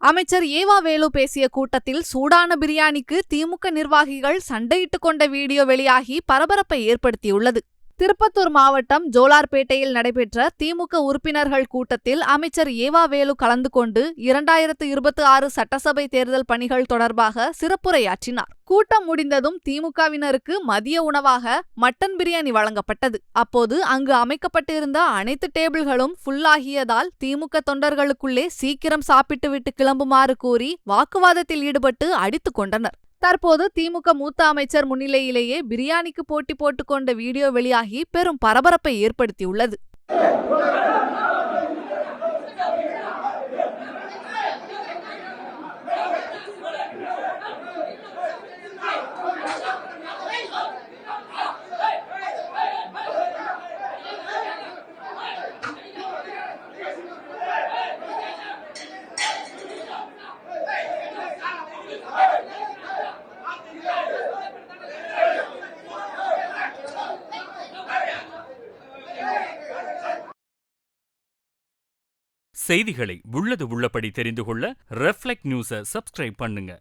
அமைச்சர் ஏவா வேலு பேசிய கூட்டத்தில் சூடான பிரியாணிக்கு திமுக நிர்வாகிகள் சண்டையிட்டுக் கொண்ட வீடியோ வெளியாகி பரபரப்பை ஏற்படுத்தியுள்ளது. திருப்பத்தூர் மாவட்டம் ஜோலார்பேட்டையில் நடைபெற்ற திமுக உறுப்பினர்கள் கூட்டத்தில் அமைச்சர் ஏவா வேலு கலந்து கொண்டு 2026 சட்டசபை தேர்தல் பணிகள் தொடர்பாக சிறப்புரையாற்றினார். கூட்டம் முடிந்ததும் திமுகவினருக்கு மதிய உணவாக மட்டன் பிரியாணி வழங்கப்பட்டது. அப்போது அங்கு அமைக்கப்பட்டிருந்த அனைத்து டேபிள்களும் ஃபுல்லாகியதால் திமுக தொண்டர்களுக்குள்ளே சீக்கிரம் சாப்பிட்டுவிட்டு கிளம்புமாறு கூறி வாக்குவாதத்தில் ஈடுபட்டு அடித்துக் கொண்டனர். தற்போது திமுக மூத்த அமைச்சர் முன்னிலையிலேயே பிரியாணிக்கு போட்டி போட்டுக்கொண்ட வீடியோ வெளியாகி பெரும் பரபரப்பை ஏற்படுத்தியுள்ளது. செய்திகளை உள்ளது உள்ளபடி தெரிந்து கொள்ள ரெஃப்ளெக்ட் நியூஸை சப்ஸ்கிரைப் பண்ணுங்க.